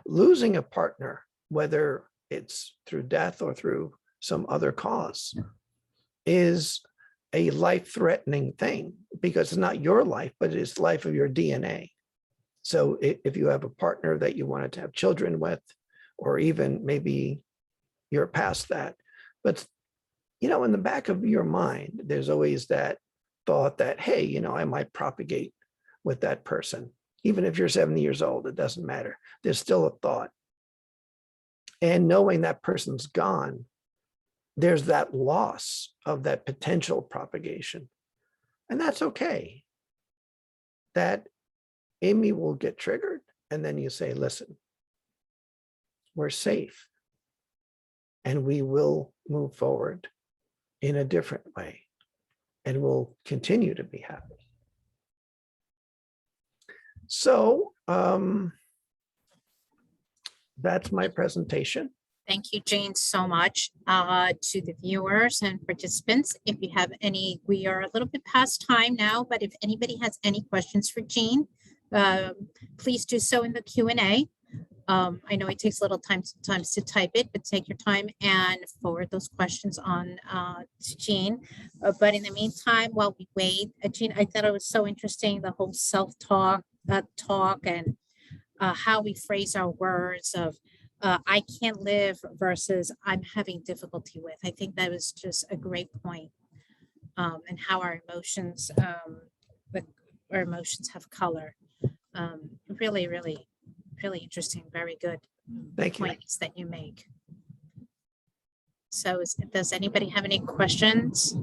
Losing a partner, whether it's through death or through some other cause, is a life-threatening thing because it's not your life, but it's the life of your DNA. So if you have a partner that you wanted to have children with, or even maybe you're past that, but in the back of your mind, there's always that thought that, hey, I might propagate with that person. Even if you're 70 years old, it doesn't matter. There's still a thought. And knowing that person's gone, there's that loss of that potential propagation. And that's okay. That Amy will get triggered. And then you say, listen, we're safe. And we will move forward in a different way. And we'll continue to be happy. So that's my presentation. Thank you, Jane, so much to the viewers and participants. If you have any, we are a little bit past time now, but if anybody has any questions for Jane, please do so in the Q&A. I know it takes a little time sometimes to type it, but take your time and forward those questions on to Jean. But in the meantime, while we wait, Jean, I thought it was so interesting, the whole self-talk and how we phrase our words of I can't live versus I'm having difficulty with. I think that was just a great point, and how our emotions have color. Really, really, really interesting. Very good Thank you. points that you make. So does anybody have any questions?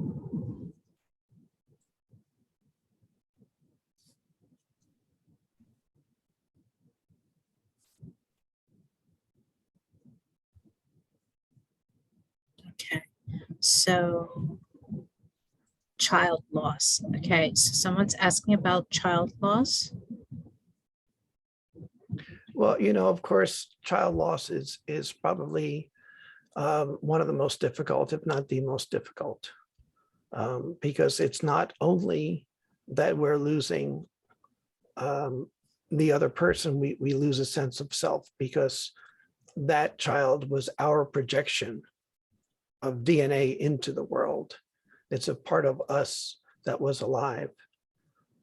Okay, so child loss. Okay, so someone's asking about child loss. Well, of course, child loss is probably one of the most difficult, if not the most difficult, because it's not only that we're losing the other person, we lose a sense of self because that child was our projection of DNA into the world. It's a part of us that was alive.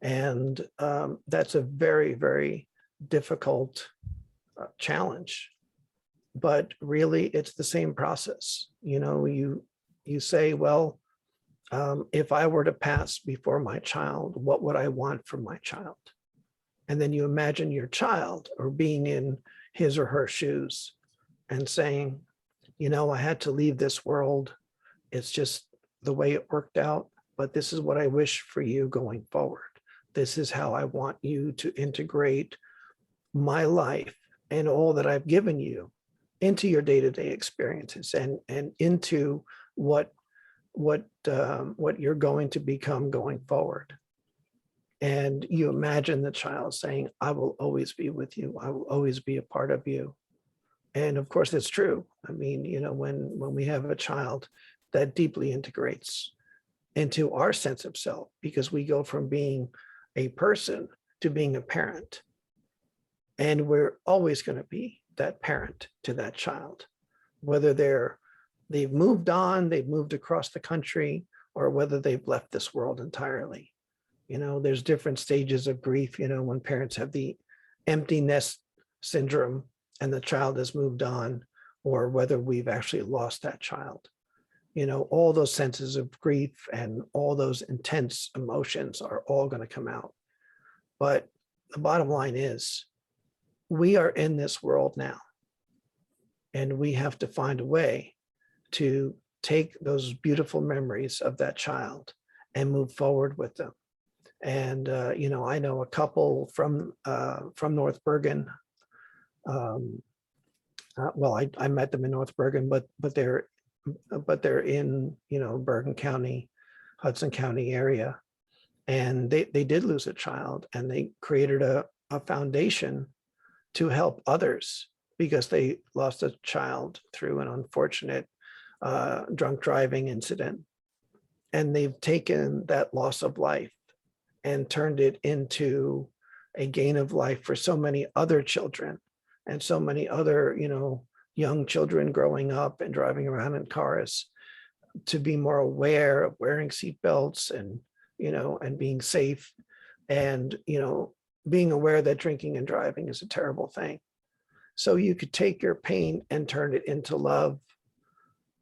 And that's a very, very difficult challenge. But really, it's the same process. You say, well, if I were to pass before my child, what would I want from my child? And then you imagine your child or being in his or her shoes and saying, I had to leave this world. It's just the way it worked out, but this is what I wish for you going forward. This is how I want you to integrate my life and all that I've given you into your day-to-day experiences and into what you're going to become going forward. And you imagine the child saying, I will always be with you. I will always be a part of you. And of course, it's true. I mean, when we have a child, that deeply integrates into our sense of self, because we go from being a person to being a parent. And we're always going to be that parent to that child, whether they've moved on, they've moved across the country, or whether they've left this world entirely. There's different stages of grief, when parents have the empty nest syndrome and the child has moved on, or whether we've actually lost that child. All those senses of grief and all those intense emotions are all going to come out. But the bottom line is, we are in this world now, and we have to find a way to take those beautiful memories of that child and move forward with them. And, I know a couple from North Bergen. Well, I met them in North Bergen, but they're in, Bergen County, Hudson County area. And they did lose a child, and they created a foundation to help others because they lost a child through an unfortunate drunk driving incident. And they've taken that loss of life and turned it into a gain of life for so many other children and so many other, young children growing up and driving around in cars, to be more aware of wearing seatbelts and, and being safe, and, being aware that drinking and driving is a terrible thing. So you could take your pain and turn it into love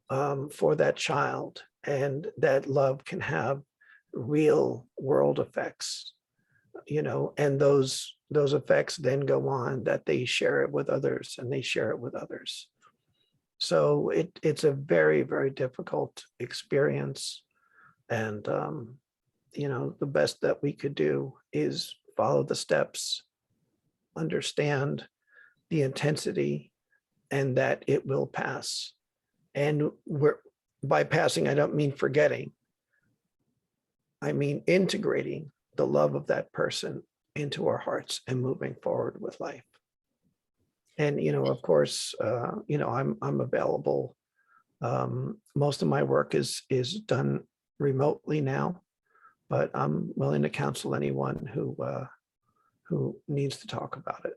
for that child, and that love can have real world effects, and those effects then go on, that they share it with others and they share it with others. So it's a very, very difficult experience. And, the best that we could do is follow the steps, understand the intensity, and that it will pass. And by passing, I don't mean forgetting. I mean integrating the love of that person into our hearts and moving forward with life. And, of course, I'm available. Most of my work is done remotely now, but I'm willing to counsel anyone who needs to talk about it.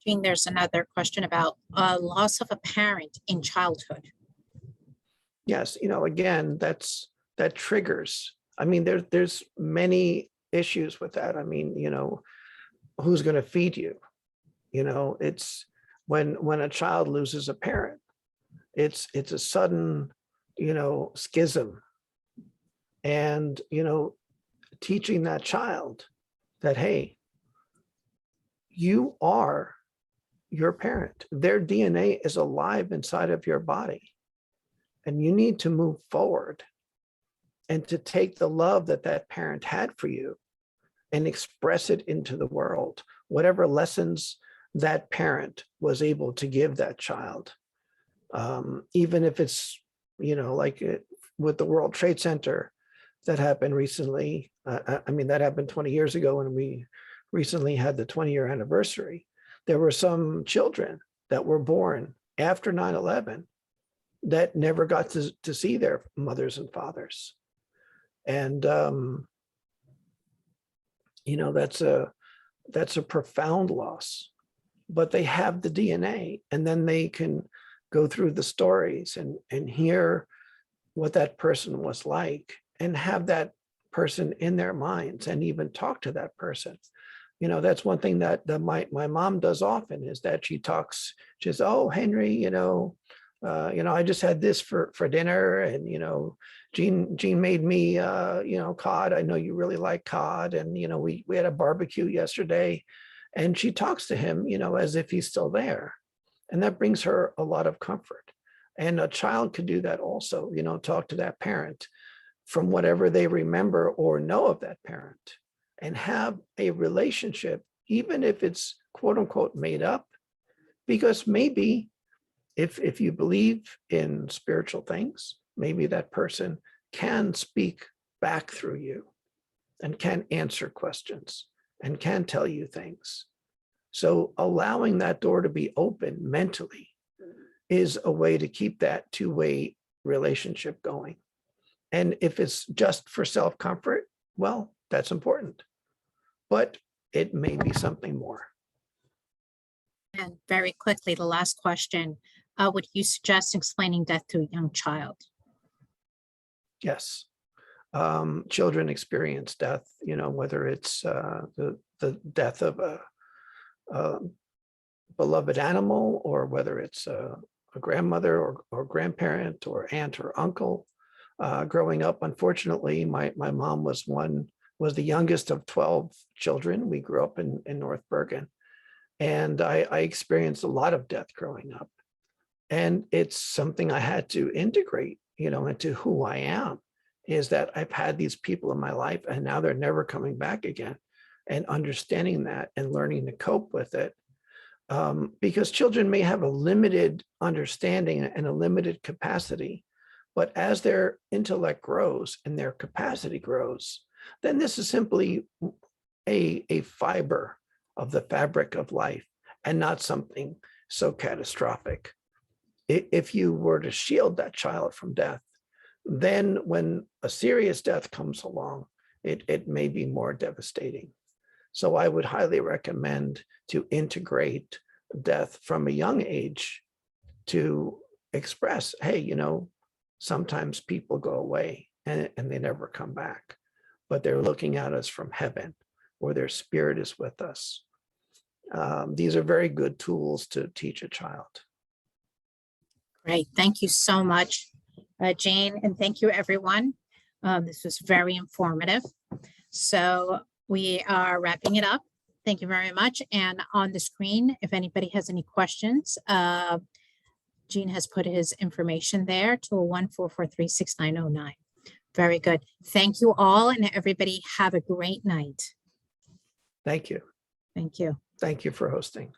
Jean, there's another question about loss of a parent in childhood. Yes, again, that triggers. I mean, there's many issues with that. I mean, who's going to feed you? It's when a child loses a parent, it's a sudden, schism. And, teaching that child that, hey, you are your parent. Their DNA is alive inside of your body. And you need to move forward and to take the love that that parent had for you and express it into the world, whatever lessons that parent was able to give that child. Even if it's, like with the World Trade Center that happened recently. I mean, that happened 20 years ago, and we recently had the 20-year anniversary. There were some children that were born after 9/11 that never got to see their mothers and fathers. And, that's a profound loss, but they have the DNA, and then they can go through the stories and hear what that person was like, and have that person in their minds, and even talk to that person. That's one thing that my mom does often, is that she says, oh, Henry, I just had this for dinner, and, Jean made me, cod. I know you really like cod. And, we had a barbecue yesterday, and she talks to him, as if he's still there. And that brings her a lot of comfort. And a child could do that also, talk to that parent from whatever they remember or know of that parent, and have a relationship, even if it's quote unquote made up. Because maybe if you believe in spiritual things, maybe that person can speak back through you and can answer questions and can tell you things. So allowing that door to be open mentally is a way to keep that two-way relationship going. And if it's just for self-comfort, well, that's important, but it may be something more. And very quickly, the last question, would you suggest explaining death to a young child? Yes. Children experience death, whether it's the death of a beloved animal, or whether it's a grandmother or grandparent or aunt or uncle. Growing up, unfortunately, my mom was the youngest of 12 children. We grew up in North Bergen, and I experienced a lot of death growing up. And it's something I had to integrate, into who I am, is that I've had these people in my life, and now they're never coming back again. And understanding that and learning to cope with it. Because children may have a limited understanding and a limited capacity, but as their intellect grows and their capacity grows, then this is simply a fiber of the fabric of life, and not something so catastrophic. If you were to shield that child from death, then when a serious death comes along, it may be more devastating. So I would highly recommend to integrate death from a young age to express, hey, you know, sometimes people go away and they never come back, but they're looking at us from heaven, or their spirit is with us. These are very good tools to teach a child. Great. Thank you so much, Jane, and thank you, everyone. This was very informative. So we are wrapping it up. Thank you very much. And on the screen, if anybody has any questions, Gene has put his information there, 201-443-6909. Very good. Thank you all, and everybody have a great night. Thank you. Thank you. Thank you for hosting.